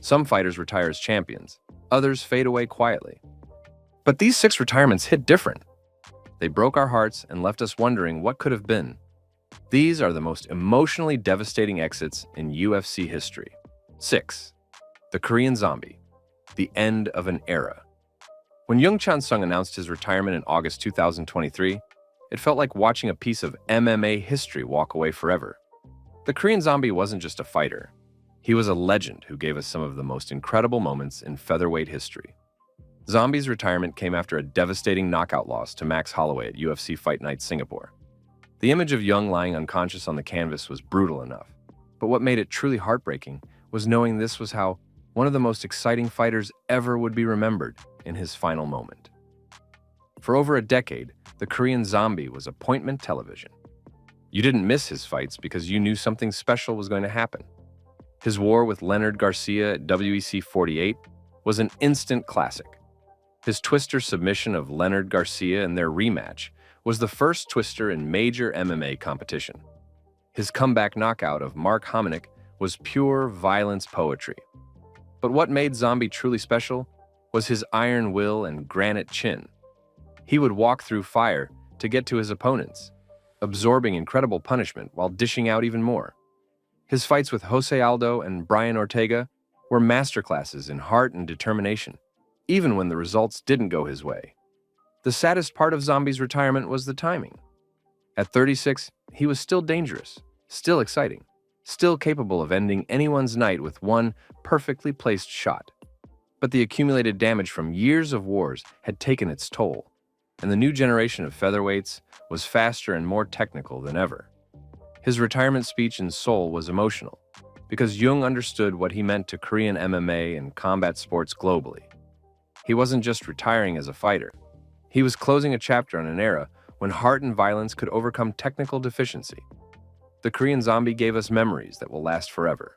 Some fighters retire as champions, others fade away quietly. But these 6 retirements hit different. They broke our hearts and left us wondering what could have been. These are the most emotionally devastating exits in UFC history. 6. The Korean Zombie. The end of an era. When Young Chan-sung announced his retirement in August 2023, it felt like watching a piece of MMA history walk away forever. The Korean Zombie wasn't just a fighter. He was a legend who gave us some of the most incredible moments in featherweight history. Zombie's retirement came after a devastating knockout loss to Max Holloway at UFC Fight Night Singapore. The image of Young lying unconscious on the canvas was brutal enough, but what made it truly heartbreaking was knowing this was how one of the most exciting fighters ever would be remembered in his final moment. For over a decade, the Korean Zombie was appointment television. You didn't miss his fights because you knew something special was going to happen. His war with Leonard Garcia at WEC 48 was an instant classic. His twister submission of Leonard Garcia in their rematch was the first twister in major MMA competition. His comeback knockout of Mark Hominick was pure violence poetry. But what made Zombie truly special was his iron will and granite chin. He would walk through fire to get to his opponents, absorbing incredible punishment while dishing out even more. His fights with Jose Aldo and Brian Ortega were masterclasses in heart and determination, even when the results didn't go his way. The saddest part of Zombie's retirement was the timing. At 36, he was still dangerous, still exciting, still capable of ending anyone's night with one perfectly placed shot. But the accumulated damage from years of wars had taken its toll, and the new generation of featherweights was faster and more technical than ever. His retirement speech in Seoul was emotional, because Jung understood what he meant to Korean MMA and combat sports globally. He wasn't just retiring as a fighter. He was closing a chapter on an era when heart and violence could overcome technical deficiency. The Korean Zombie gave us memories that will last forever,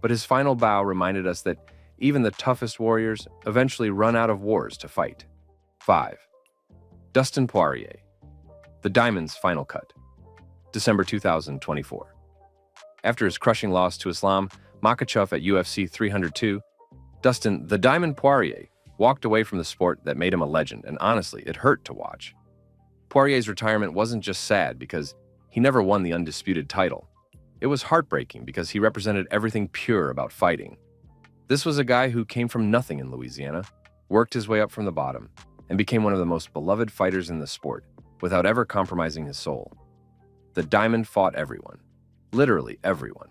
but his final bow reminded us that even the toughest warriors eventually run out of wars to fight. 5. Dustin Poirier. The Diamond's final cut. December 2024. After his crushing loss to Islam Makhachev at UFC 302, Dustin "The Diamond" Poirier walked away from the sport that made him a legend, and honestly, it hurt to watch. Poirier's retirement wasn't just sad because he never won the undisputed title. It was heartbreaking because he represented everything pure about fighting. This was a guy who came from nothing in Louisiana, worked his way up from the bottom, and became one of the most beloved fighters in the sport without ever compromising his soul. The Diamond fought everyone, literally everyone.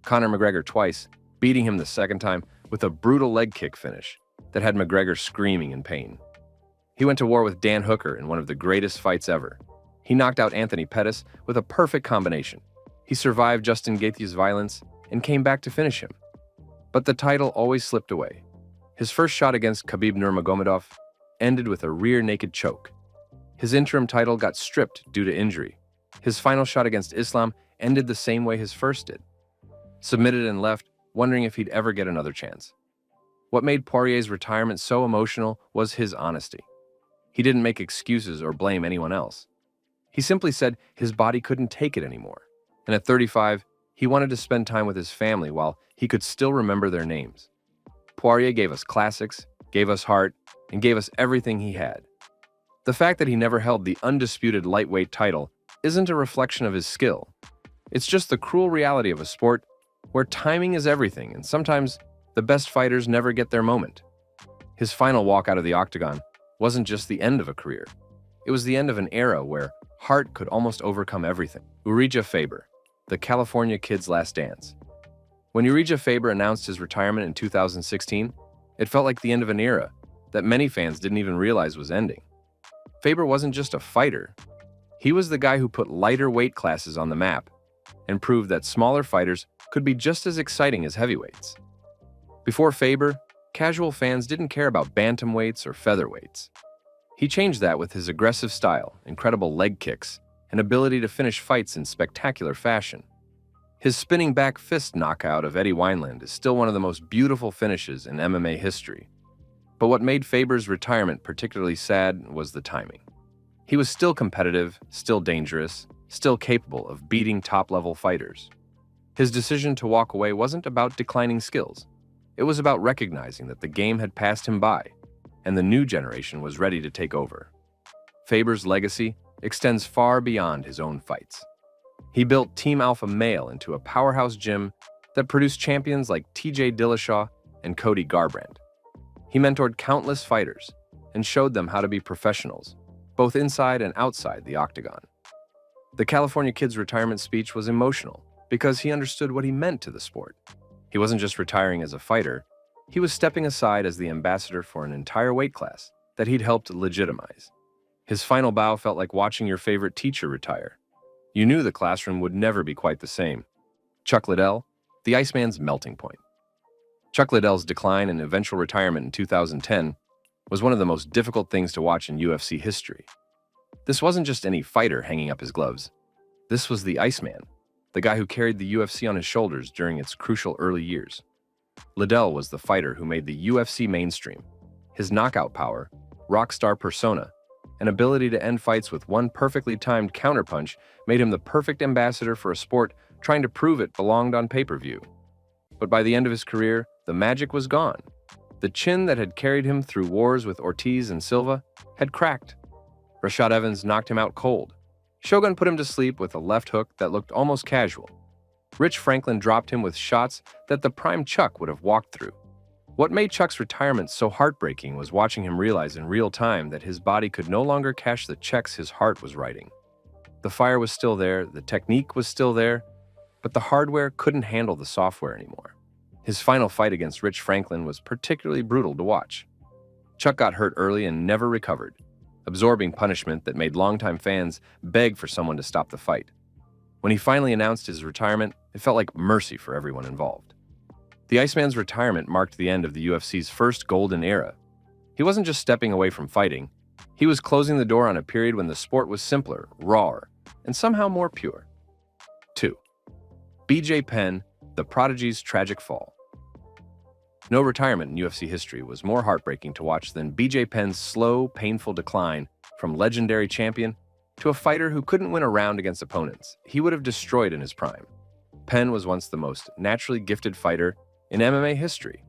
Conor McGregor twice, beating him the second time with a brutal leg kick finish that had McGregor screaming in pain. He went to war with Dan Hooker in one of the greatest fights ever. He knocked out Anthony Pettis with a perfect combination. He survived Justin Gaethje's violence and came back to finish him. But the title always slipped away. His first shot against Khabib Nurmagomedov ended with a rear naked choke. His interim title got stripped due to injury. His final shot against Islam ended the same way his first did. Submitted and left, wondering if he'd ever get another chance. What made Poirier's retirement so emotional was his honesty. He didn't make excuses or blame anyone else. He simply said his body couldn't take it anymore. And at 35, he wanted to spend time with his family while he could still remember their names. Poirier gave us classics, gave us heart, and gave us everything he had. The fact that he never held the undisputed lightweight title isn't a reflection of his skill. It's just the cruel reality of a sport where timing is everything, and sometimes the best fighters never get their moment. His final walk out of the octagon wasn't just the end of a career. It was the end of an era where heart could almost overcome everything. Urijah Faber, the California Kid's last dance. When Urijah Faber announced his retirement in 2016, it felt like the end of an era that many fans didn't even realize was ending. Faber wasn't just a fighter. He was the guy who put lighter weight classes on the map and proved that smaller fighters could be just as exciting as heavyweights. Before Faber, casual fans didn't care about bantamweights or featherweights. He changed that with his aggressive style, incredible leg kicks, and ability to finish fights in spectacular fashion. His spinning back fist knockout of Eddie Wineland is still one of the most beautiful finishes in MMA history. But what made Faber's retirement particularly sad was the timing. He was still competitive, still dangerous, still capable of beating top-level fighters. His decision to walk away wasn't about declining skills. It was about recognizing that the game had passed him by, and the new generation was ready to take over. Faber's legacy extends far beyond his own fights. He built Team Alpha Male into a powerhouse gym that produced champions like TJ Dillashaw and Cody Garbrandt. He mentored countless fighters and showed them how to be professionals, both inside and outside the octagon. The California Kid's retirement speech was emotional because he understood what he meant to the sport. He wasn't just retiring as a fighter, he was stepping aside as the ambassador for an entire weight class that he'd helped legitimize. His final bow felt like watching your favorite teacher retire. You knew the classroom would never be quite the same. Chuck Liddell, the Iceman's melting point. Chuck Liddell's decline and eventual retirement in 2010 was one of the most difficult things to watch in UFC history. This wasn't just any fighter hanging up his gloves. This was the Iceman, the guy who carried the UFC on his shoulders during its crucial early years. Liddell was the fighter who made the UFC mainstream. His knockout power, rock star persona, and ability to end fights with one perfectly timed counterpunch made him the perfect ambassador for a sport trying to prove it belonged on pay-per-view. But by the end of his career, the magic was gone. The chin that had carried him through wars with Ortiz and Silva had cracked. Rashad Evans knocked him out cold. Shogun put him to sleep with a left hook that looked almost casual. Rich Franklin dropped him with shots that the prime Chuck would have walked through. What made Chuck's retirement so heartbreaking was watching him realize in real time that his body could no longer cash the checks his heart was writing. The fire was still there, the technique was still there, but the hardware couldn't handle the software anymore. His final fight against Rich Franklin was particularly brutal to watch. Chuck got hurt early and never recovered, absorbing punishment that made longtime fans beg for someone to stop the fight. When he finally announced his retirement, it felt like mercy for everyone involved. The Iceman's retirement marked the end of the UFC's first golden era. He wasn't just stepping away from fighting, he was closing the door on a period when the sport was simpler, rawer, and somehow more pure. 2. BJ Penn, the Prodigy's tragic fall. No retirement in UFC history was more heartbreaking to watch than BJ Penn's slow, painful decline from legendary champion to a fighter who couldn't win a round against opponents he would have destroyed in his prime. Penn was once the most naturally gifted fighter in MMA history.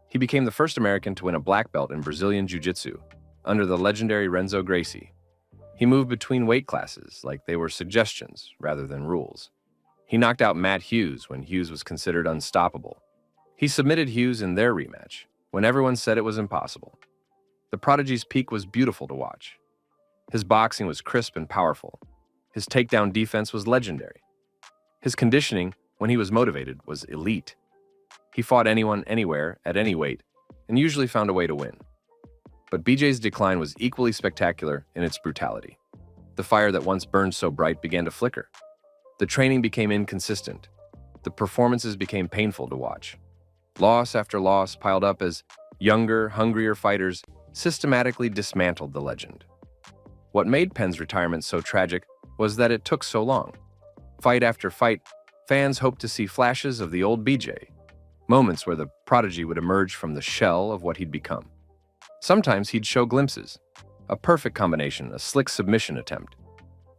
He became the first American to win a black belt in Brazilian Jiu-Jitsu under the legendary Renzo Gracie. He moved between weight classes like they were suggestions rather than rules. He knocked out Matt Hughes when Hughes was considered unstoppable. He submitted Hughes in their rematch when everyone said it was impossible. The Prodigy's peak was beautiful to watch. His boxing was crisp and powerful. His takedown defense was legendary. His conditioning, when he was motivated, was elite. He fought anyone, anywhere, at any weight, and usually found a way to win. But BJ's decline was equally spectacular in its brutality. The fire that once burned so bright began to flicker. The training became inconsistent. The performances became painful to watch. Loss after loss piled up as younger, hungrier fighters systematically dismantled the legend. What made Penn's retirement so tragic was that it took so long. Fight after fight, fans hoped to see flashes of the old BJ, moments where the Prodigy would emerge from the shell of what he'd become. Sometimes he'd show glimpses, a perfect combination, a slick submission attempt,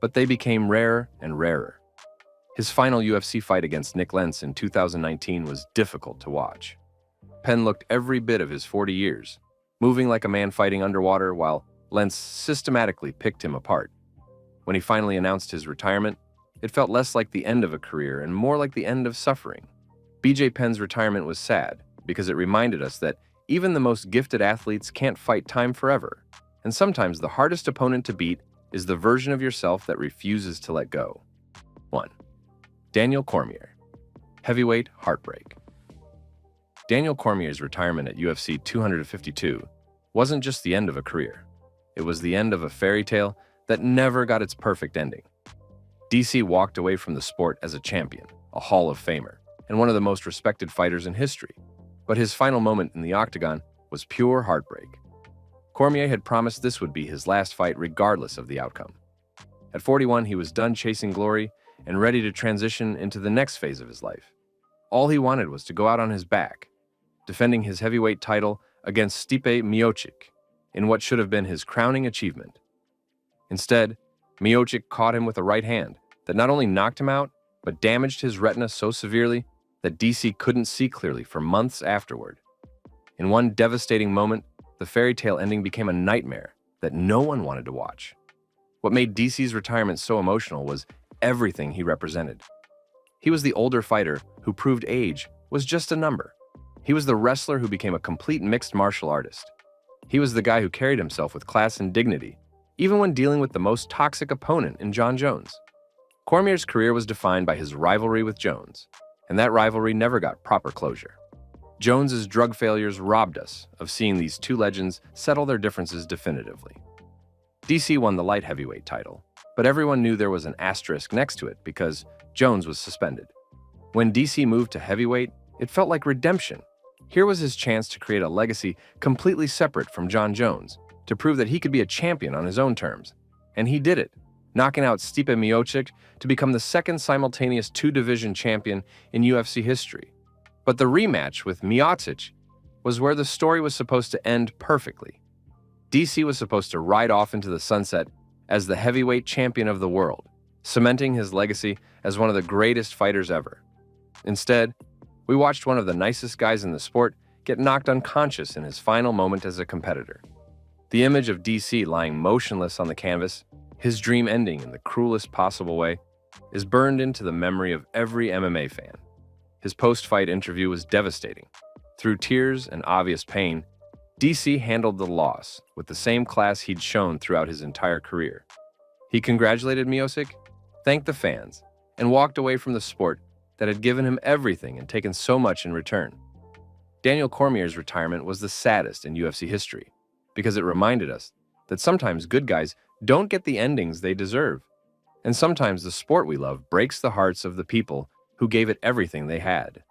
but they became rarer and rarer. His final UFC fight against Nick Lentz in 2019 was difficult to watch. Penn looked every bit of his 40 years, moving like a man fighting underwater while Lentz systematically picked him apart. When he finally announced his retirement, it felt less like the end of a career and more like the end of suffering. BJ Penn's retirement was sad because it reminded us that even the most gifted athletes can't fight time forever, and sometimes the hardest opponent to beat is the version of yourself that refuses to let go. 1. Daniel Cormier. Heavyweight heartbreak. Daniel Cormier's retirement at UFC 252 wasn't just the end of a career. It was the end of a fairy tale that never got its perfect ending. DC walked away from the sport as a champion, a Hall of Famer, and one of the most respected fighters in history. But his final moment in the octagon was pure heartbreak. Cormier had promised this would be his last fight regardless of the outcome. At 41, he was done chasing glory and ready to transition into the next phase of his life. All he wanted was to go out on his back, defending his heavyweight title against Stipe Miocic in what should have been his crowning achievement. Instead, Miocic caught him with a right hand that not only knocked him out, but damaged his retina so severely that DC couldn't see clearly for months afterward. In one devastating moment, the fairy tale ending became a nightmare that no one wanted to watch. What made DC's retirement so emotional was everything he represented. He was the older fighter who proved age was just a number. He was the wrestler who became a complete mixed martial artist. He was the guy who carried himself with class and dignity, even when dealing with the most toxic opponent in Jon Jones. Cormier's career was defined by his rivalry with Jones, and that rivalry never got proper closure. Jones's drug failures robbed us of seeing these two legends settle their differences definitively. DC won the light heavyweight title, but everyone knew there was an asterisk next to it because Jones was suspended. When DC moved to heavyweight, it felt like redemption. Here was his chance to create a legacy completely separate from Jon Jones, to prove that he could be a champion on his own terms. And he did it, knocking out Stipe Miocic to become the second simultaneous two-division champion in UFC history. But the rematch with Miocic was where the story was supposed to end perfectly. DC was supposed to ride off into the sunset as the heavyweight champion of the world, cementing his legacy as one of the greatest fighters ever. Instead, we watched one of the nicest guys in the sport get knocked unconscious in his final moment as a competitor. The image of DC lying motionless on the canvas, his dream ending in the cruelest possible way, is burned into the memory of every MMA fan. His post-fight interview was devastating. Through tears and obvious pain, DC handled the loss with the same class he'd shown throughout his entire career. He congratulated Miocic, thanked the fans, and walked away from the sport that had given him everything and taken so much in return. Daniel Cormier's retirement was the saddest in UFC history because it reminded us that sometimes good guys don't get the endings they deserve, and sometimes the sport we love breaks the hearts of the people who gave it everything they had.